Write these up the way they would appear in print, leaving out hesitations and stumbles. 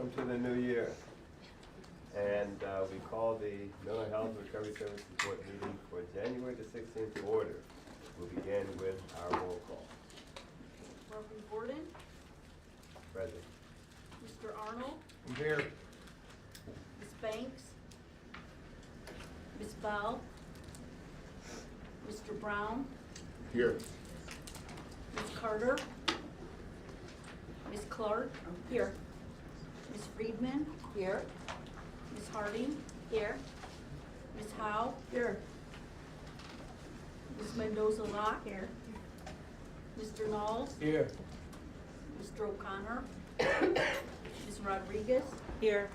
welcome to the new year. And we call the Mental Health Recovery Services Board meeting for January the 16th to order. We'll begin with our roll call. Reverend Gordon, Present. Mr. Arnold, I'm here. Ms. Banks, Ms. Bell, Mr. Brown, Here. Ms. Carter, Ms. Clark, here. Ms. Friedman, here. Ms. Harding, here. Ms. Howe, here. Ms. Mendoza-Locke, here. Mr. Knowles, Here. Mr. O'Connor, Ms. Rodriguez, here.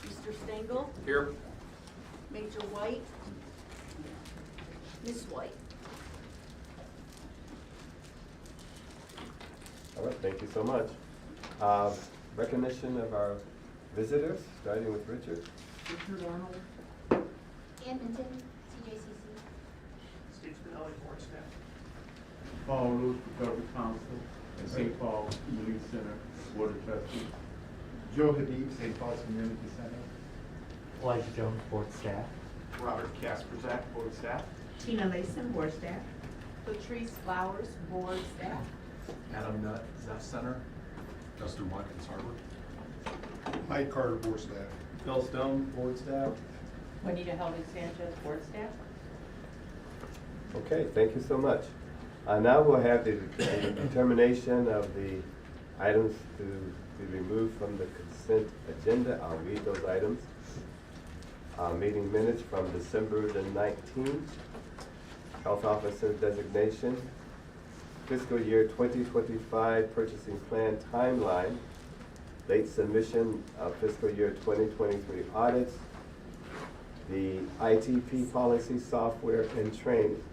Mr. Stengel, Here. Major White, Ms. White. All right, thank you so much. Recognition of our visitors, starting with Richard. Richard Arnold. Ann Minton, CJCC. Steve Spinelli, board staff. Paul Root, Recovery Council, and St. Paul Community Center, Board of Trustees. Joe Hadid, St. Paul's Community Center. Elijah Jones, board staff. Robert Kasperzak, board staff. Tina Layson, board staff. Latrice Flowers, board staff. Adam Nutt, Zeph Center. Justin Watkins, Harbor. Mike Carter, board staff. Phil Stone, board staff. Juanita Helvig Sanchez, board staff. Okay, thank you so much. Now we'll have the determination of the items to be removed from the consent agenda. I'll read those items. Meeting minutes from December the 19th. Health Officer designation. Fiscal year 2025 purchasing plan timeline. Late submission of fiscal year 2023 audits. The ITP policy software and training.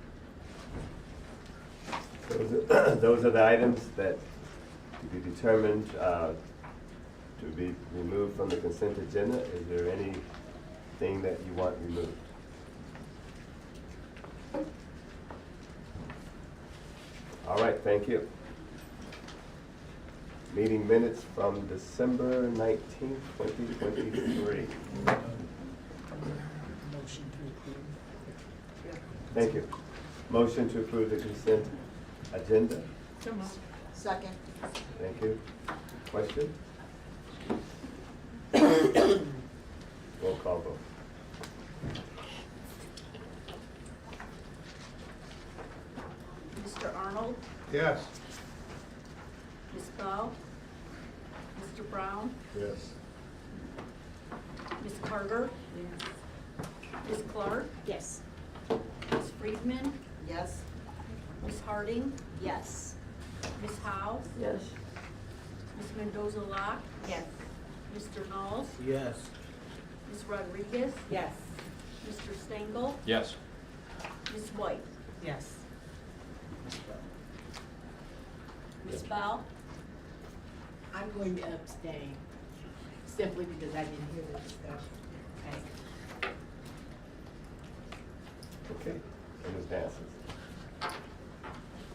Those are the items that to be determined to be removed from the consent agenda. Is there anything that you want removed? All right, thank you. Meeting minutes from December 19th, 2023. Motion to approve. Thank you. Motion to approve the consent agenda. Second. Thank you. Question? Roll call vote. Mr. Arnold, Yes. Ms. Bell, Mr. Brown, Yes. Ms. Carter, Ms. Clark, Yes. Ms. Friedman, Yes. Ms. Harding, Yes. Ms. Howe, Yes. Ms. Mendoza-Locke, Yes. Mr. Knowles, Yes. Ms. Rodriguez, Yes. Mr. Stengel, Yes. Ms. White. Yes. Ms. Bell, I'm going to abstain, simply because I didn't hear the discussion. Okay. Okay, and it passes.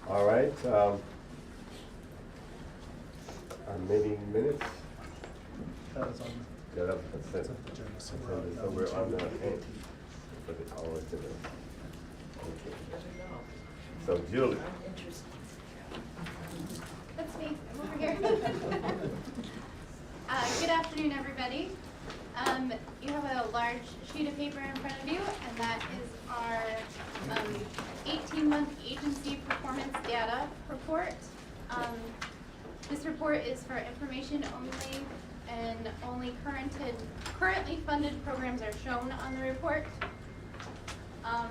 All right, our meeting minutes. That's on. Yeah, that's it. That's on the agenda, so we're on So we're on the, the for the, all of the, okay. So Julie, That's me, I'm over here. Good afternoon, everybody. You have a large sheet of paper in front of you, and that is our 18-month agency performance data report. This report is for information only, and only currently funded programs are shown on the report.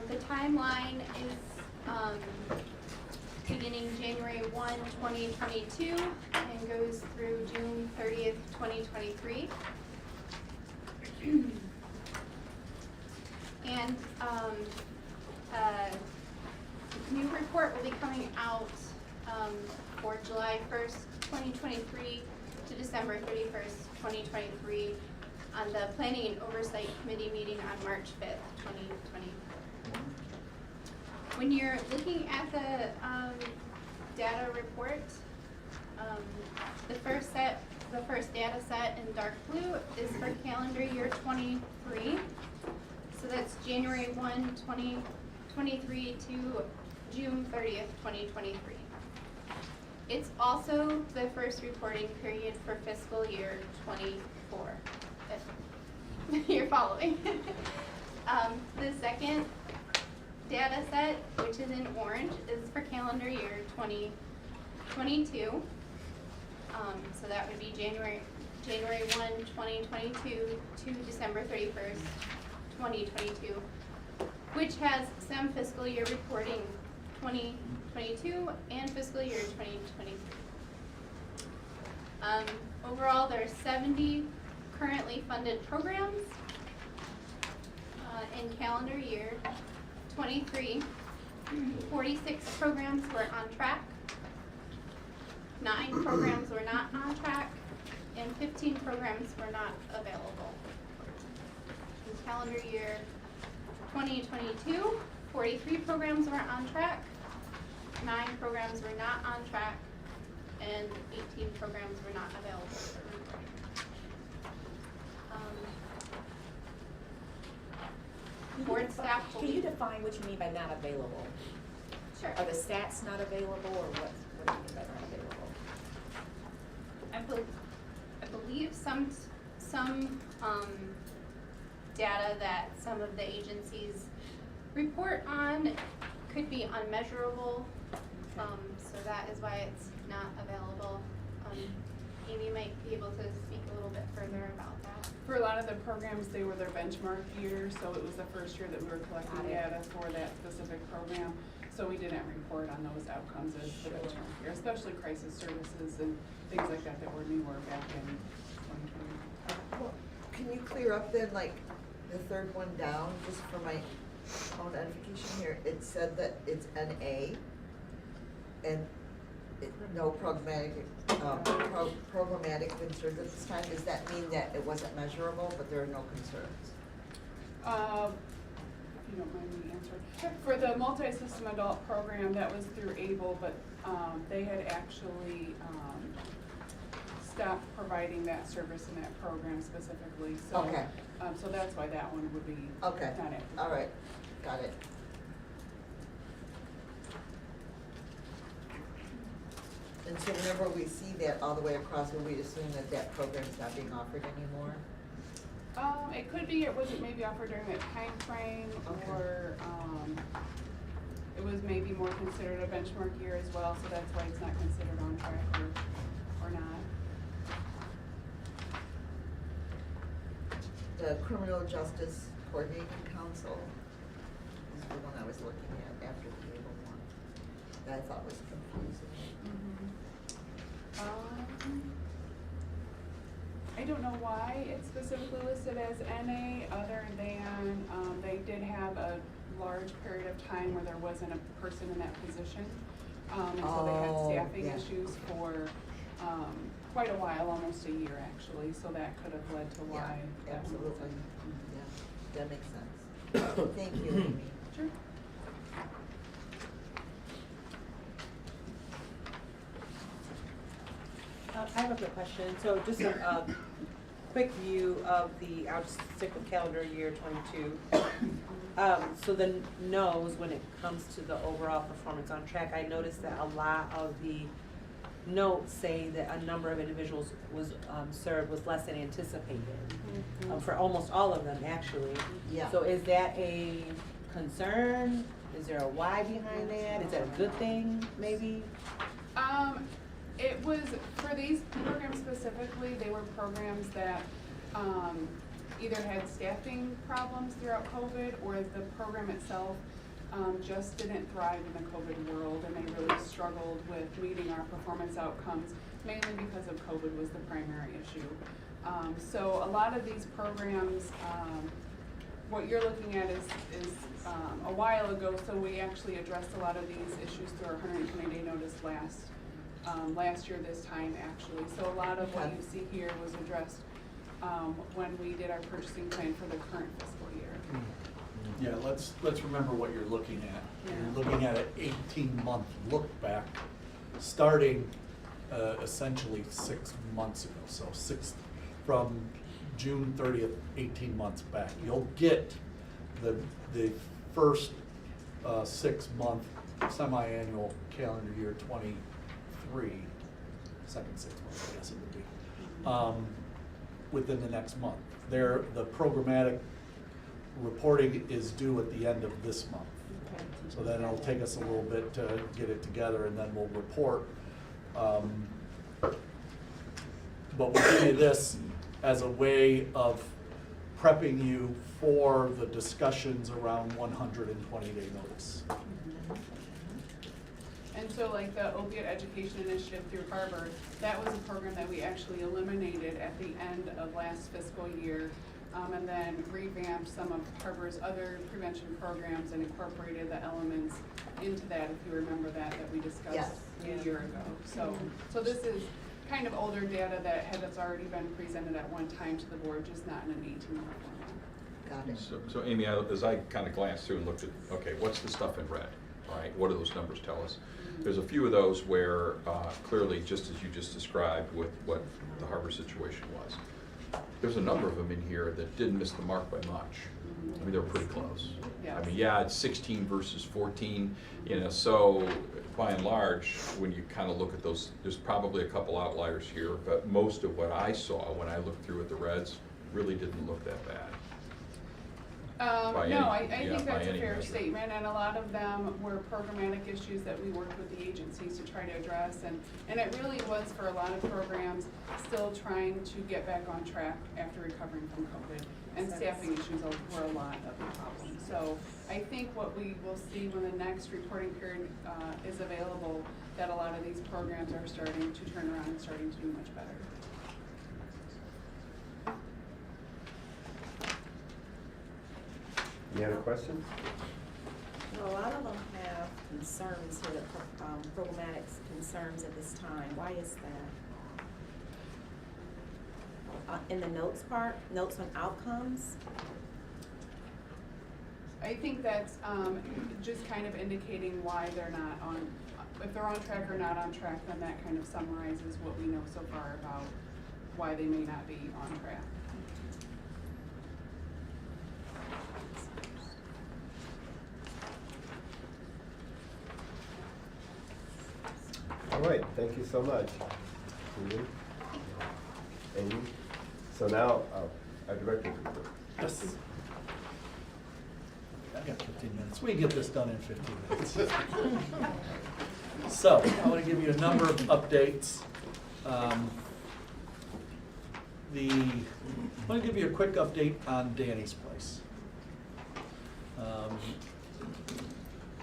The timeline is beginning January 1, 2022 and goes through June 30th, 2023. And a new report will be coming out for July 1st, 2023 to December 31st, 2023 on the Planning and Oversight Committee meeting on March 5th, 2023. When you're looking at the data report, the first set the first data set in dark blue is for calendar year 23. So that's January 1, 2023 to June 30th, 2023. It's also the first reporting period for fiscal year 24, if you're following. The second data set, which is in orange, is for calendar year 2022. So that would be January 1, 2022 to December 31st, 2022, which has some fiscal year reporting 2022 and fiscal year 2023. Overall, there are 70 currently funded programs. In calendar year 23, 46 programs were on track, 9 programs were not on track, and 15 programs were not available. In calendar year 2022, 43 programs were on track, 9 programs were not on track, and 18 programs were not available for reporting. Board staff will Can be- you define what you mean by not available? Sure. Are the stats not available, or what do you mean by not available? I believe some data that some of the agencies report on could be unmeasurable, so that is why it's not available. Amy might be able to speak a little bit further about that. For a lot of the programs, they were their benchmark year, so it was the first year that we were collecting Got it. data for that specific program. So we didn't report on those outcomes as the benchmark year, especially crisis services and things like that were newer back in 2020. Well, can you clear up then, like, the third one down, just for my own edification here? It said that it's NA, and no programmatic concerns at this time. Does that mean that it wasn't measurable, but there are no concerns? If you don't mind me answering. For the multi-system adult program, that was through ABLE, but they had actually stopped providing that service in that program specifically. So, Okay. So that's why that one would be Okay, not active. all right, got it. And so whenever we see that all the way across, will we assume that that program's not being offered anymore? It could be, it wasn't maybe offered during that time frame, Okay. or, it was maybe more considered a benchmark year as well, so that's why it's not considered on track or not. The Criminal Justice Coordinating Council is the one I was looking at after the Able one, that I thought was confusing. I don't know why it's specifically listed as NA, other than, they did have a large period of time where there wasn't a person in that position. And so they had Oh, staffing yeah. issues for, quite a while, almost a year actually, so that could have led to why. Yeah, that one was absolutely, in. yeah, that makes sense. Thank you, Amy. Sure. I have a quick question. So just a quick view of the, I'll just stick with calendar year 22. So the no's, when it comes to the overall performance on track, I noticed that a lot of the notes say that a number of individuals was served was less than anticipated, for almost all of them, actually. Yeah. So is that a concern? Is there a why behind that? Is that a good thing, maybe? It was, for these programs specifically, they were programs that either had staffing problems throughout COVID, or the program itself just didn't thrive in the COVID world, and they really struggled with meeting our performance outcomes, mainly because of COVID was the primary issue. So a lot of these programs, what you're looking at is a while ago, so we actually addressed a lot of these issues through our 120-day notice last year this time actually. So a lot of what you see here was addressed when we did our purchasing plan for the current fiscal year. Yeah, let's remember what you're looking at. Yeah. You're looking at an 18-month look back, starting essentially 6 months ago, so from June 30th, 18 months back. You'll get the first 6-month semi-annual calendar year 23, second 6 months, I guess it would be, within the next month. The programmatic reporting is due at the end of this month. So then it'll take us a little bit to get it together, and then we'll report. But we'll give you this as a way of prepping you for the discussions around 120-day notice. And so like the opiate education initiative through Harbor, that was a program that we actually eliminated at the end of last fiscal year, and then revamped some of Harbor's other prevention programs and incorporated the elements into that, if you remember that we discussed Yes. a year ago. So this is kind of older data that has already been presented at one time to the board, just not in an 18-month format. Got it. So Amy, as I kind of glanced through and looked at, okay, what's the stuff in red, right? What do those numbers tell us? There's a few of those where clearly, just as you just described with what the Harbor situation was, there's a number of them in here that didn't miss the mark by much. I mean, they were pretty close. Yes. I mean, yeah, it's 16 versus 14, you know, so by and large, when you kind of look at those, there's probably a couple outliers here, but most of what I saw when I looked through at the reds really didn't look that bad. No, I think by that's a any fair measure. statement, and a lot of them were programmatic issues that we worked with the agencies to try to address, and it really was for a lot of programs still trying to get back on track after recovering from COVID, and staffing issues were a lot of the problem. So I think what we will see when the next reporting period is available, that a lot of these programs are starting to turn around and starting to do much better. Any other questions? Well, a lot of them have concerns here, programmatic concerns at this time. Why is that? In the notes part, notes on outcomes? I think that's just kind of indicating why they're not on, if they're on track or not on track, then that kind of summarizes what we know so far about why they may not be on track. All right, thank you so much. Susan? Amy? So now, our director's report. Yes. I got 15 minutes. We can get this done in 15 minutes. So, I want to give you a number of updates. I want to give you a quick update on Danny's Place.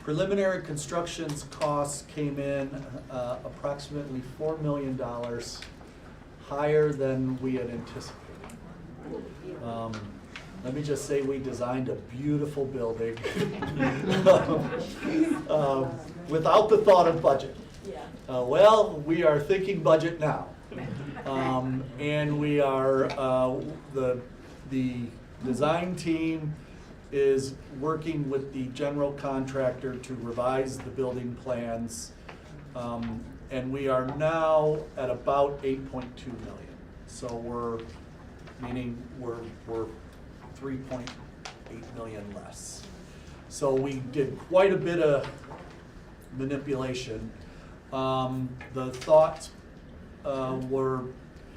Preliminary construction's costs came in approximately $4 million higher than we had anticipated. Let me just say we designed a beautiful building without the thought of budget. Well, we are thinking budget now. And we are, the design team is working with the general contractor to revise the building plans. And we are now at about 8.2 million. So we're 3.8 million less. So we did quite a bit of manipulation. The thoughts were,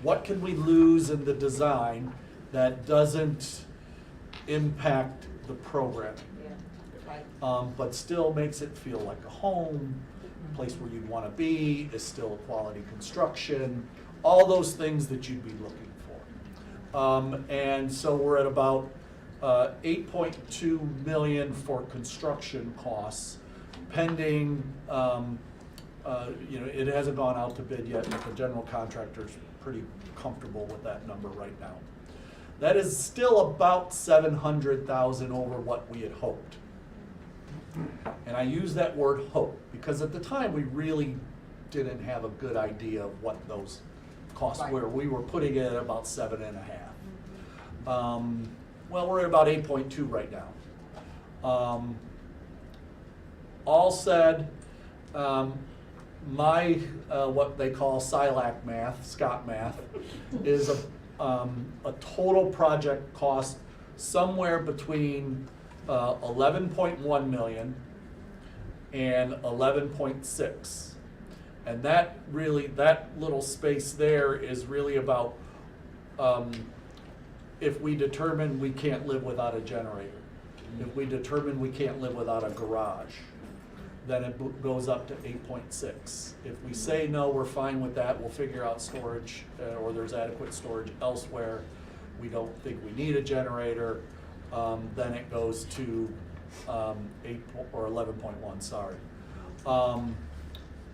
what can we lose in the design that doesn't impact the programming, but still makes it feel like a home, place where you'd want to be, is still quality construction, all those things that you'd be looking for. And so we're at about 8.2 million for construction costs, pending, it hasn't gone out to bid yet, but the general contractor's pretty comfortable with that number right now. That is still about 700,000 over what we had hoped. And I use that word hope because at the time we really didn't have a good idea of what those costs were. We were putting it at about 7.5. Well, we're at about 8.2 right now. All said, my, what they call SILAC math, Scott math, is a total project cost somewhere between 11.1 million and 11.6. And that really, that little space there is really about if we determine we can't live without a generator, if we determine we can't live without a garage, then it goes up to 8.6. If we say no, we're fine with that, we'll figure out storage, or there's adequate storage elsewhere, we don't think we need a generator, then it goes to 11.1, sorry. And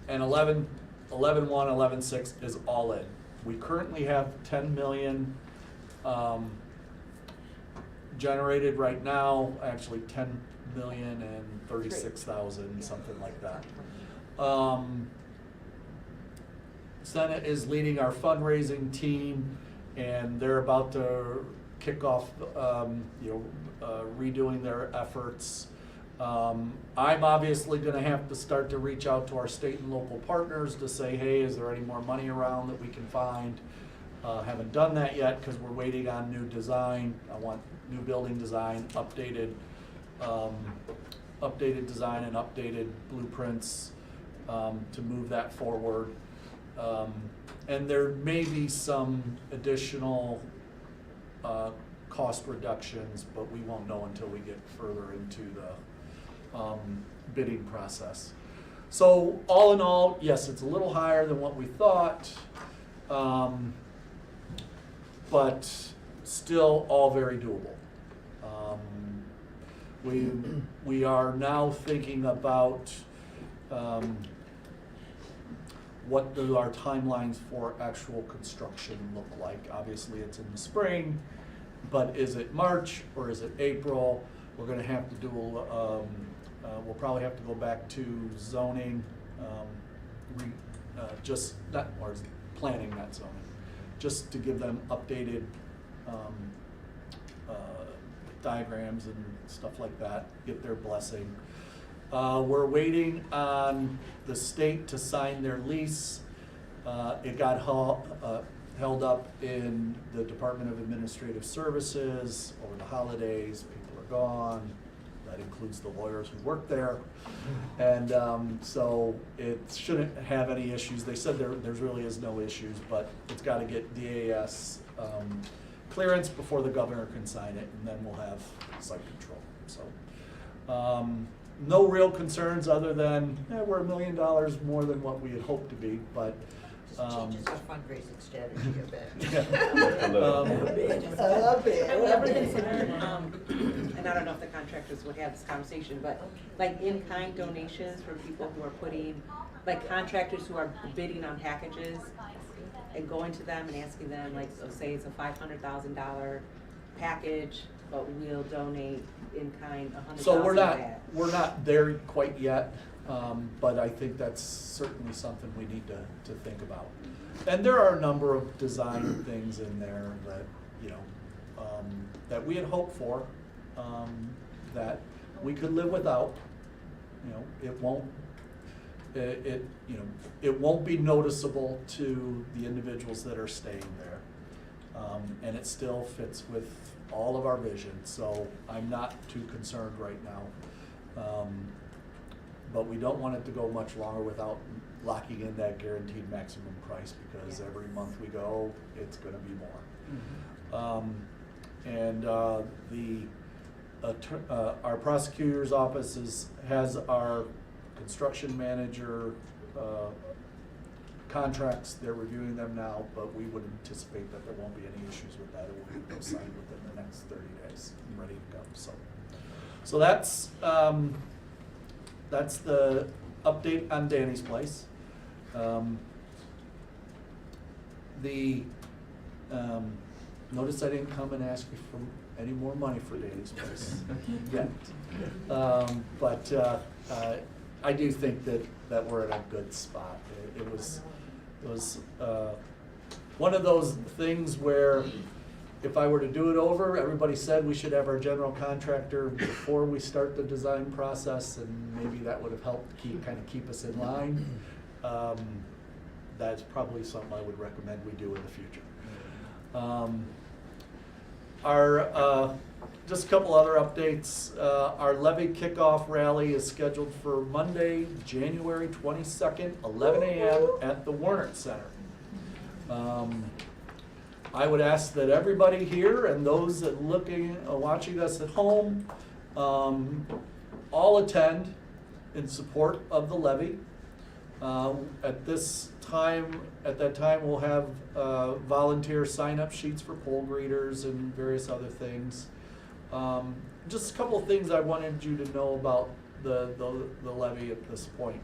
11.1, 11.6 is all in. We currently have 10 million generated right now, actually 10,036,000, something like that. Senate is leading our fundraising team, and they're about to kick off, redoing their efforts. I'm obviously gonna have to start to reach out to our state and local partners to say, hey, is there any more money around that we can find? Haven't done that yet because we're waiting on new design. I want new building design, updated design and updated blueprints to move that forward. And there may be some additional cost reductions, but we won't know until we get further into the bidding process. So all in all, yes, it's a little higher than what we thought, but still all very doable. We are now thinking about what do our timelines for actual construction look like. Obviously it's in the spring, but is it March or is it April? We're gonna have to do, we'll probably have to go back to zoning, planning, not zoning, just to give them updated diagrams and stuff like that, get their blessing. We're waiting on the state to sign their lease. It got held up in the Department of Administrative Services over the holidays. People are gone. That includes the lawyers who work there. And so it shouldn't have any issues. They said there really is no issues, but it's got to get DAS clearance before the governor can sign it, and then we'll have site control. So no real concerns other than we're $1 million more than what we had hoped to be, but Just changes our fundraising strategy a bit. Yeah. A bit. I would ever consider, and I don't know if the contractors would have this conversation, but like in-kind donations for people who are putting, like contractors who are bidding on packages and going to them and asking them, like, so say it's a $500,000 package, but we'll donate in-kind $100,000 So of that. we're not there quite yet, but I think that's certainly something we need to think about. And there are a number of design things in there that, that we had hoped for, that we could live without. It won't be noticeable to the individuals that are staying there. And it still fits with all of our vision, so I'm not too concerned right now. But we don't want it to go much longer without locking in that guaranteed maximum price, because every month we go, it's gonna be more. Our prosecutor's office has our construction manager contracts. They're reviewing them now, but we would anticipate that there won't be any issues with that. It will be signed within the next 30 days and ready to go. So that's the update on Danny's Place. Notice I didn't come and ask you for any more money for Danny's Place yet. But I do think that we're in a good spot. It was one of those things where if I were to do it over, everybody said we should have our general contractor before we start the design process, and maybe that would have helped keep us in line. that's probably something I would recommend we do in the future. Just a couple other updates. Our levy kickoff rally is scheduled for Monday, January 22nd, 11 a.m. at the Warner Center. I would ask that everybody here and those that watching us at home, all attend in support of the levy. At that time, we'll have volunteer sign-up sheets for poll greeters and various other things. Just a couple of things I wanted you to know about the levy at this point.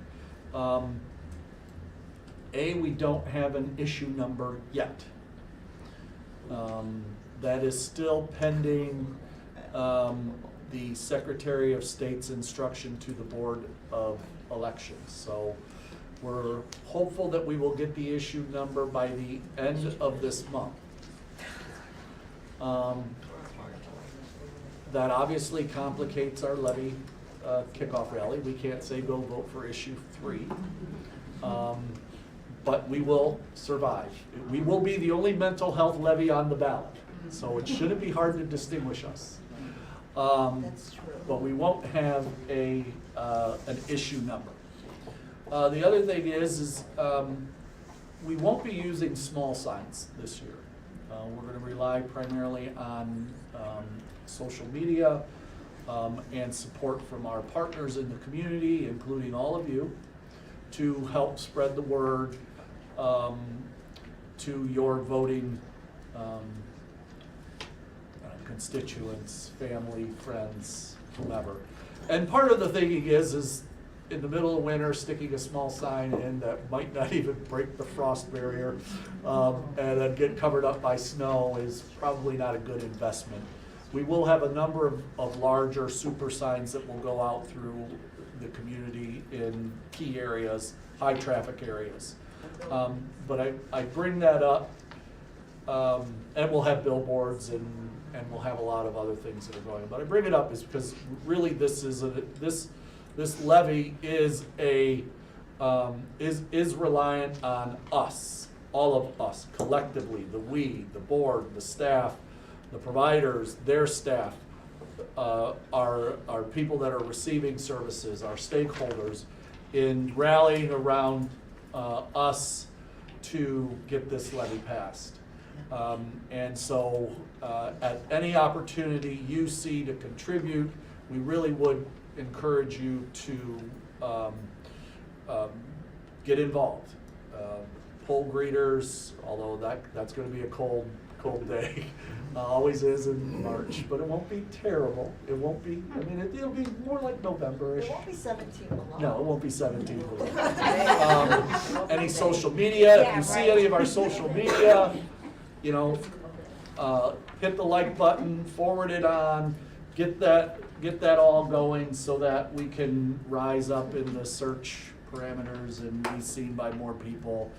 We don't have an issue number yet. That is still pending the Secretary of State's instruction to the Board of Elections. So we're hopeful that we will get the issue number by the end of this month. That obviously complicates our levy kickoff rally. We can't say go vote for issue 3. But we will survive. We will be the only mental health levy on the ballot, so it shouldn't be hard to distinguish us. That's true. But we won't have an issue number. The other thing is we won't be using small signs this year. We're going to rely primarily on social media and support from our partners in the community, including all of you, to help spread the word to your voting constituents, family, friends, whomever. And part of the thinking is in the middle of winter, sticking a small sign in that might not even break the frost barrier and then get covered up by snow is probably not a good investment. We will have a number of larger super signs that will go out through the community in key areas, high traffic areas. But I bring that up, and we'll have billboards and we'll have a lot of other things that are going on. But I bring it up is because really this levy is reliant on us, all of us collectively, the board, the staff, the providers, their staff, our people that are receiving services, our stakeholders, in rallying around us to get this levy passed. And so at any opportunity you see to contribute, we really would encourage you to get involved. Poll greeters, although that's going to be a cold day, always is in March, but it won't be terrible. It won't be, I mean, it'll be more like November-ish. It won't be 17 below. No, it won't be 17 below. Any social media, if you see any of our social media, you know, hit the like button, forward it on, get that all going so that we can rise up in the search parameters and be seen by more people.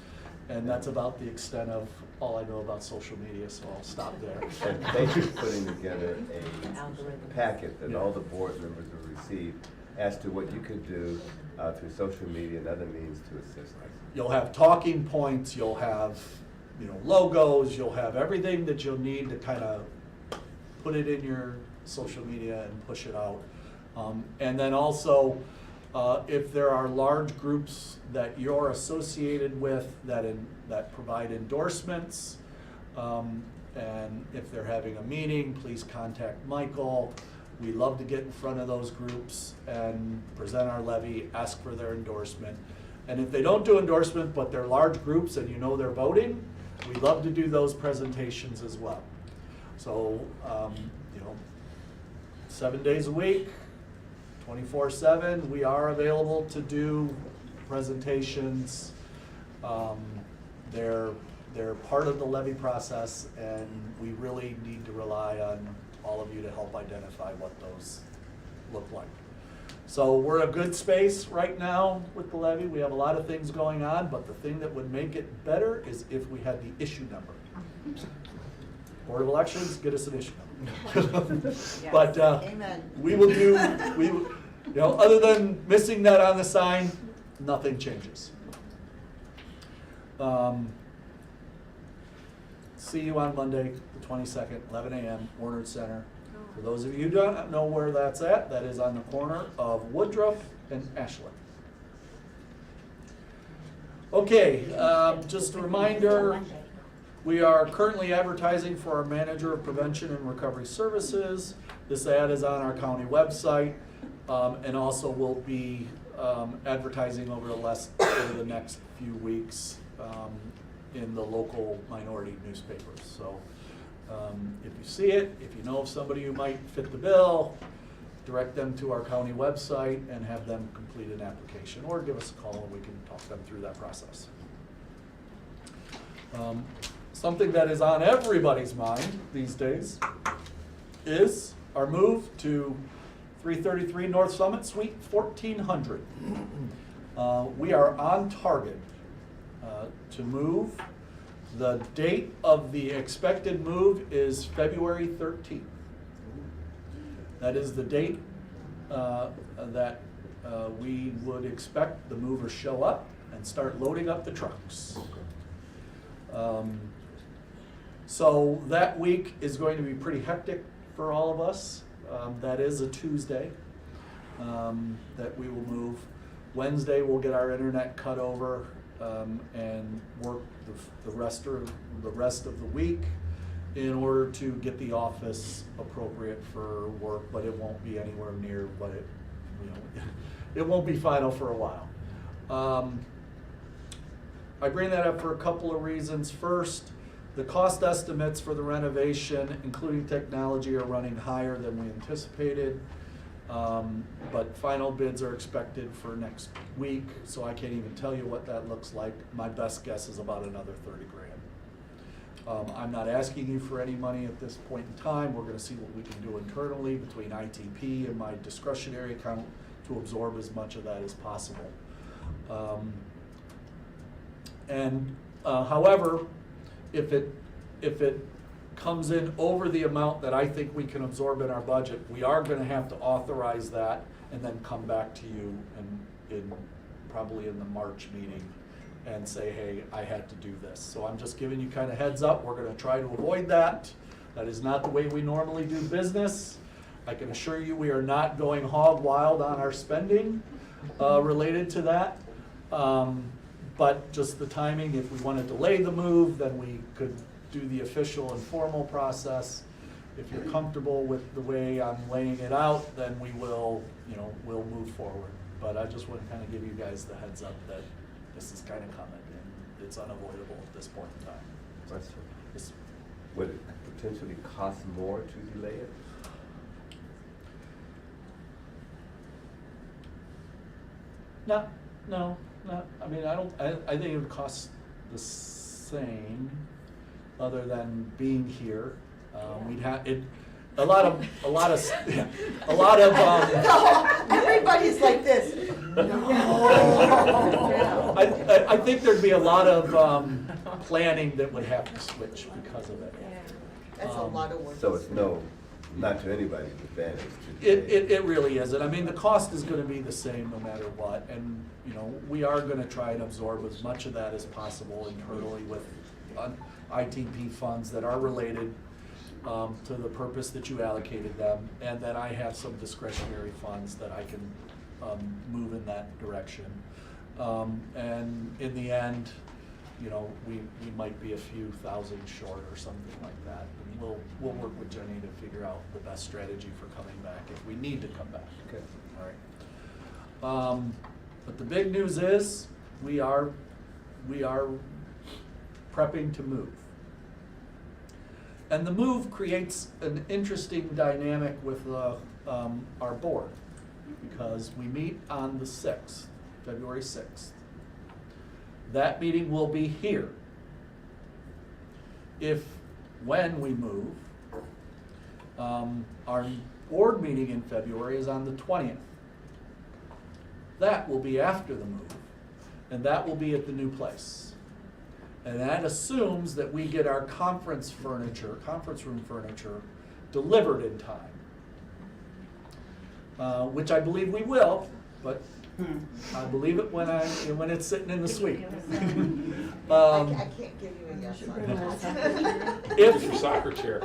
And that's about the extent of all I know about social media, so I'll stop there. And thank you for putting together a packet that all the board members will receive as to what you could do through social media and other means to assist us. You'll have talking points, you'll have, you know, logos, you'll have everything that you'll need to kind of put it in your social media and push it out. And then also, if there are large groups that you're associated with that provide endorsements, and if they're having a meeting, please contact Michael. We love to get in front of those groups and present our levy, ask for their endorsement. And if they don't do endorsement, but they're large groups and you know they're voting, we love to do those presentations as well. So, you know, 7 days a week, 24/7, we are available to do presentations. They're part of the levy process, and we really need to rely on all of you to help identify what those look like. So we're in a good space right now with the levy. We have a lot of things going on, but the thing that would make it better is if we had the issue number. Board of Elections, get us an issue number. But Amen. we will do, you know, other than missing that on the sign, nothing changes. See you on Monday, the 22nd, 11 a.m., Warner Center. For those of you who don't know where that's at, that is on the corner of Woodruff and Ashland. Okay, just a reminder, we are currently advertising for our manager of prevention and recovery services. This ad is on our county website, and also will be advertising over the next few weeks in the local minority newspapers. So if you see it, if you know of somebody who might fit the bill, direct them to our county website and have them complete an application, or give us a call and we can talk them through that process. Something that is on everybody's mind these days is our move to 333 North Summit, Suite 1400. We are on target to move. The date of the expected move is February 13th. That is the date that we would expect the movers show up and start loading up the trucks. So that week is going to be pretty hectic for all of us. That is a Tuesday that we will move. Wednesday we'll get our internet cut over and work the rest of the week in order to get the office appropriate for work, but it won't be anywhere near what it won't be final for a while. I bring that up for a couple of reasons. First, the cost estimates for the renovation, including technology, are running higher than we anticipated. But final bids are expected for next week, so I can't even tell you what that looks like. My best guess is about another 30 grand. I'm not asking you for any money at this point in time. We're gonna see what we can do internally between ITP and my discretionary account to absorb as much of that as possible. However, if it comes in over the amount that I think we can absorb in our budget, we are gonna have to authorize that and then come back to you probably in the March meeting and say, hey, I had to do this. So I'm just giving you kind of heads up. We're gonna try to avoid that. That is not the way we normally do business. I can assure you we are not going hog wild on our spending related to that. But just the timing, if we want to delay the move, then we could do the official and formal process. If you're comfortable with the way I'm laying it out, then we will, we'll move forward. But I just want to kind of give you guys the heads up that this is kind of coming and it's unavoidable at this point in time. Question. Yes. Would it potentially cost more to delay it? No. I mean, I think it would cost the same, other than being here. We'd have a lot of. Everybody's like this. I think there'd be a lot of planning that would have to switch because of it. Yeah, that's a lot of work. So it's not to anybody's advantage. It really isn't. I mean, the cost is gonna be the same no matter what, and, we are gonna try and absorb as much of that as possible internally with ITP funds that are related to the purpose that you allocated them, and then I have some discretionary funds that I can move in that direction. And in the end, we might be a few thousand short or something like that. And we'll work with Jenny to figure out the best strategy for coming back if we need to come back. Okay. All right. But the big news is we are prepping to move. And the move creates an interesting dynamic with our board, because we meet on the 6th, February 6th. That meeting will be here. When we move, our board meeting in February is on the 20th. That will be after the move, and that will be at the new place. And that assumes that we get our conference room furniture delivered in time, which I believe we will, but I believe it when it's sitting in the suite. I can't give you a yes on that. It's your soccer chair.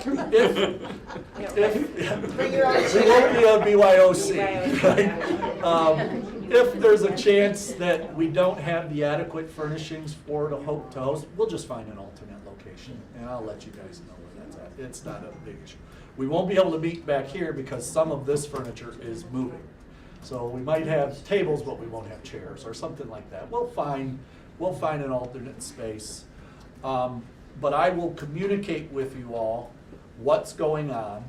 Bring your own We won't be a BYOC. Right? If there's a chance that we don't have the adequate furnishings for to host, we'll just find an alternate location, and I'll let you guys know where that's at. It's not a big issue. We won't be able to meet back here because some of this furniture is moving. So we might have tables, but we won't have chairs or something like that. We'll find an alternate space. But I will communicate with you all what's going on,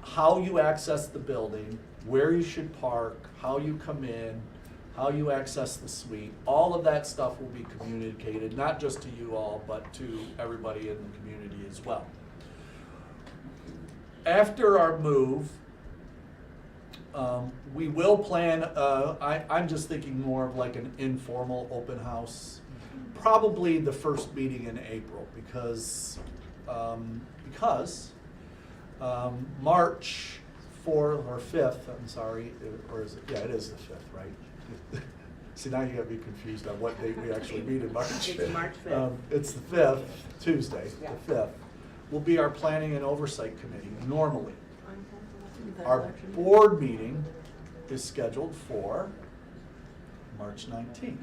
how you access the building, where you should park, how you come in, how you access the suite. All of that stuff will be communicated, not just to you all, but to everybody in the community as well. After our move, we will plan, I'm just thinking more of like an informal open house, probably the first meeting in April, because March 4th or 5th, I'm sorry, or is it, yeah, it is the 5th, right? See, now you got me confused on what date we actually meet in March. It's March 5th. It's the 5th, Tuesday, Yeah. the 5th, will be our planning and oversight committee normally. Our board meeting is scheduled for March 19th,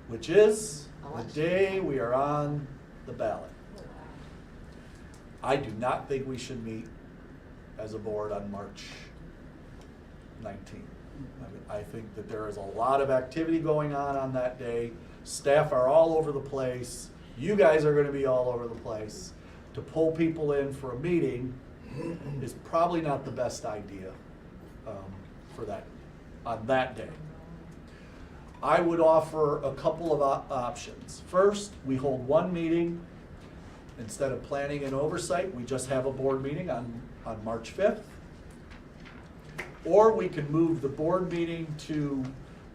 which is the day we are on the ballot. I do not think we should meet as a board on March 19th. I think that there is a lot of activity going on that day. Staff are all over the place. You guys are going to be all over the place. To pull people in for a meeting is probably not the best idea for that, on that day. I would offer a couple of options. First, we hold one meeting. Instead of planning and oversight, we just have a board meeting on March 5th. Or we could move the board meeting to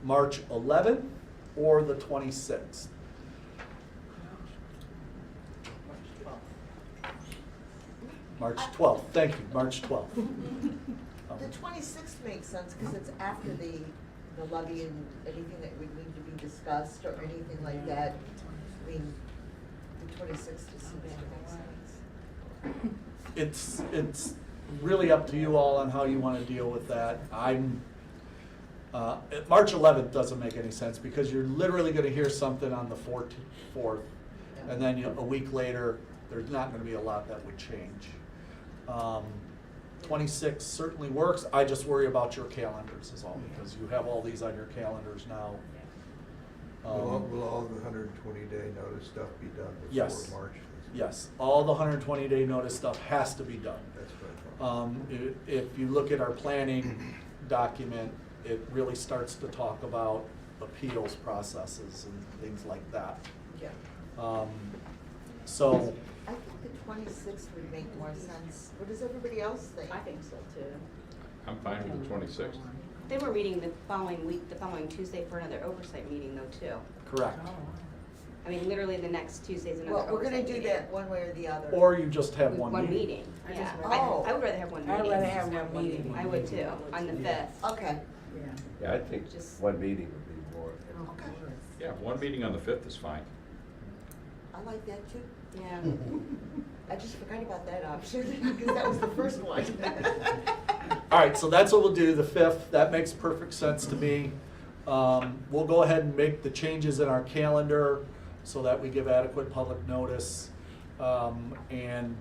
March 11th or the 26th. March 12th, thank you, March 12th. The 26th makes sense because it's after the levy and anything that would need to be discussed or anything like that. I mean, the 26th just seems to make sense. It's really up to you all on how you want to deal with that. March 11th doesn't make any sense because you're literally going to hear something on the 4th, and then a week later, there's not going to be a lot that would change. 26 certainly works. I just worry about your calendars is all, because you have all these on your calendars now. Will all the 120-day notice stuff be done before Yes. March? Yes, all the 120-day notice stuff has to be done. That's what I thought. If you look at our planning document, it really starts to talk about appeals processes and things like that. Yeah. So, I think the 26th would make more sense. What does everybody else think? I think so too. I'm fine with the 26th. They were meeting the following week, the following Tuesday for another oversight meeting though too. correct. I mean, literally the next Tuesday's another Well, we're oversight gonna do meeting. that one way or the other. Or you just have one meeting. meeting, I yeah. just- I would rather have one meeting. I'd rather have one meeting. I would too, on the 5th. Okay. Yeah, I think Just- one meeting would be more. Okay. Yeah, one meeting on the 5th is fine. I like that too. Yeah. I just forgot about that option because that was the first one. All right, so that's what we'll do, the 5th. That makes perfect sense to me. We'll go ahead and make the changes in our calendar so that we give adequate public notice, and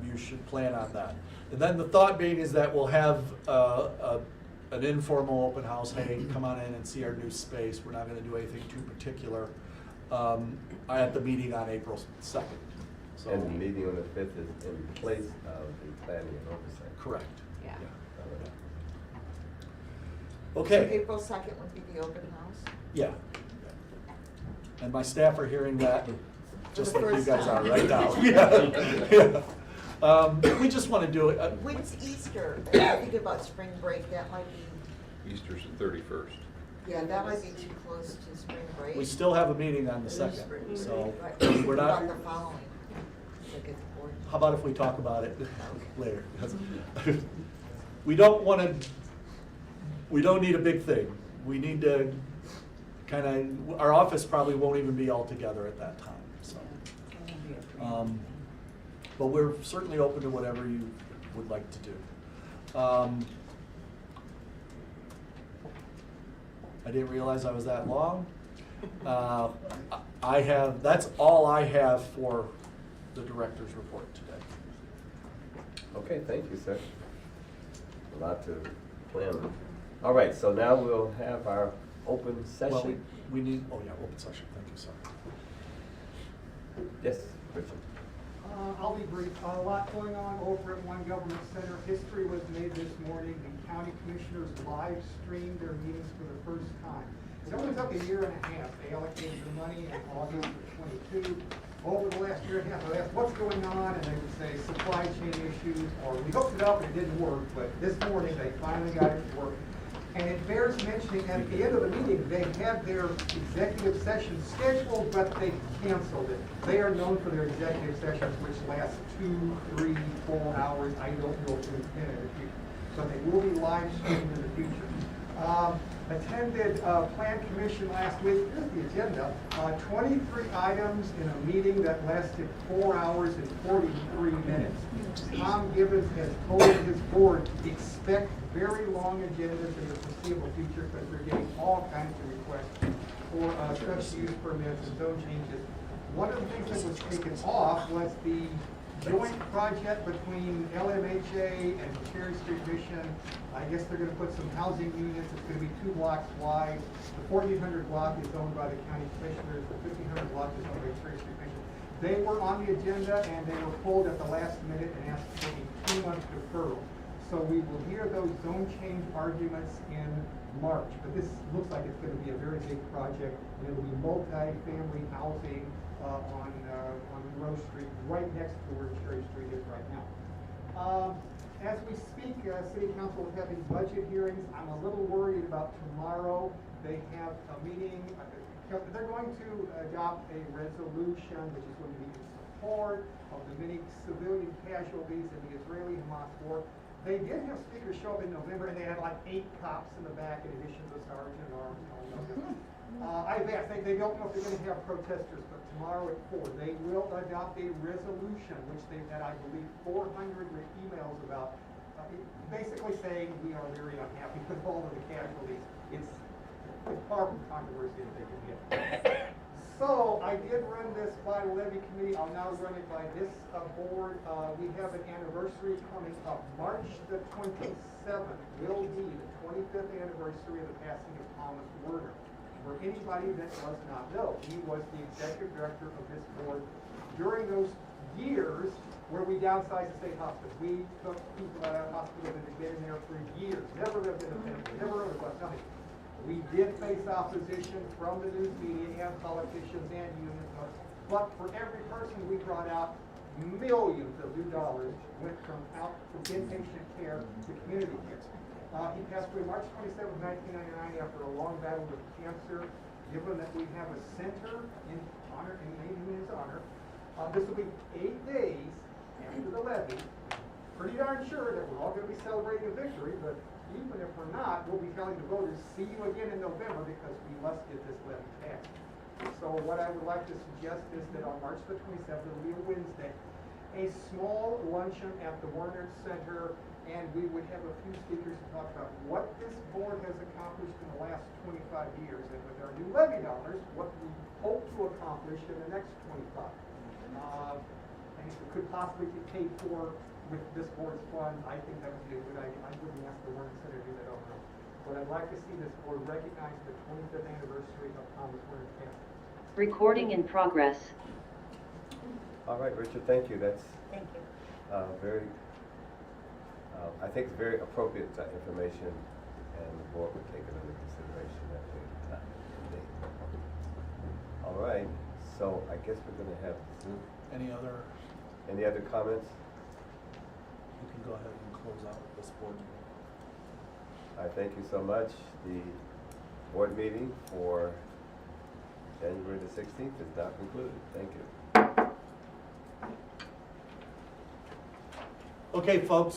you should plan on that. And then the thought being is that we'll have an informal open house. Hey, come on in and see our new space. We're not going to do anything too particular at the meeting on April 2nd. So, And the meeting on the 5th is in place of the planning and oversight. correct. Yeah. Okay. So April 2nd would be the open house? Yeah. And my staff are hearing that, just For the like you first guys are time. right now. Yeah. We just want to do it. When's Easter? I'm thinking about spring break, that might be, Easter's the 31st. yeah, that might be too close to spring break. We still have a meeting on the 2nd, so Right. we're What not, about the following? Like at the board? how about if we talk about it later? We don't want to we don't need a big thing. We need to our office probably won't even be all together at that time, so. But we're certainly open to whatever you would like to do. I didn't realize I was that long. That's all I have for the director's report today. Okay, thank you, sir. A lot to plan on. All right, so now we'll have our open Well, session. we need, oh yeah, open session, thank you, sir. Yes, Richard. I'll be brief. A lot going on over at One Government Center. History was made this morning. The county commissioners live streamed their meetings for the first time. It only took a year and a half. They allocated the money in August of '22. Over the last year and a half, I asked what's going on, and they would say supply chain issues, or we hooked it up and it didn't work, but this morning they finally got it to work. And it bears mentioning, at the end of the meeting, they had their executive session scheduled, but they canceled it. They are known for their executive sessions, which last 2, 3, 4 hours. I don't know if we've been in the future. So they will be live streamed in the future. Attended Plan Commission last week. Here's the agenda. 23 items in a meeting that lasted 4 hours and 43 minutes. Tom Gibbons has told his board to expect very long agendas in the foreseeable future because they're getting all kinds of requests for special use permits and zone changes. One of the things that was taken off was the joint project between LMHA and Cherry Street Mission. I guess they're going to put some housing units. It's going to be 2 blocks wide. The 1400 block is owned by the county commissioners. The 1500 block is owned by Cherry Street Mission. They were on the agenda and they were pulled at the last minute and asked for a 2-month deferral. So we will hear those zone change arguments in March. But this looks like it's going to be a very big project. And it'll be multi-family housing on Monroe Street, right next to where Cherry Street is right now. As we speak, City Council is having budget hearings. I'm a little worried about tomorrow. They have a meeting. They're going to adopt a resolution which is going to be in support of the many civilian casualties in the Israeli-Hamas war. They did have speakers show up in November, and they had like 8 cops in the back in addition to the sergeant or I've asked, they don't know if they're going to have protesters, but tomorrow at 4, they will adopt a resolution, which they've had, I believe, 400 emails about, basically saying we are very unhappy with all of the casualties. It's far from controversy that they can get. So I did run this by the levy committee. I'll now run it by this board. We have an anniversary coming up. March the 27th will be the 25th anniversary of the passing of Thomas Werner. For anybody that does not know, he was the executive director of this board during those years where we downsized the state hospital. We took people out of the hospital that had been in there for years, never lived independently, never owned a bus, nothing. We did face opposition from the news media and politicians and unions, but for every person we brought out, millions of new dollars went from inpatient care to community care. He passed away March 27, 1999 after a long battle with cancer. Given that we have a center in honor, in his honor, this will be 8 days after the levy. Pretty darn sure that we're all going to be celebrating a victory, but even if we're not, we'll be telling the voters, see you again in November because we must get this levy passed. So what I would like to suggest is that on March the 27th, it'll be a Wednesday, a small luncheon at the Werner Center, and we would have a few speakers to talk about what this board has accomplished in the last 25 years, and with our new levy dollars, what we hope to accomplish in the next 25. And if it could possibly be paid for with this board's funds, I think that would be a good idea. I wouldn't ask the Werner Center to do that over. But I'd like to see this board recognize the 25th anniversary of Thomas Werner Cancer. Recording in progress. All right, Richard, thank you. That's Thank you. very, I think it's very appropriate information, and the board would take it under consideration at the time. All right, so I guess we're going to have Zoom. Any other comments? You can go ahead and close out this board meeting. I thank you so much. The board meeting for January the 16th is now concluded. Thank you. Okay, folks.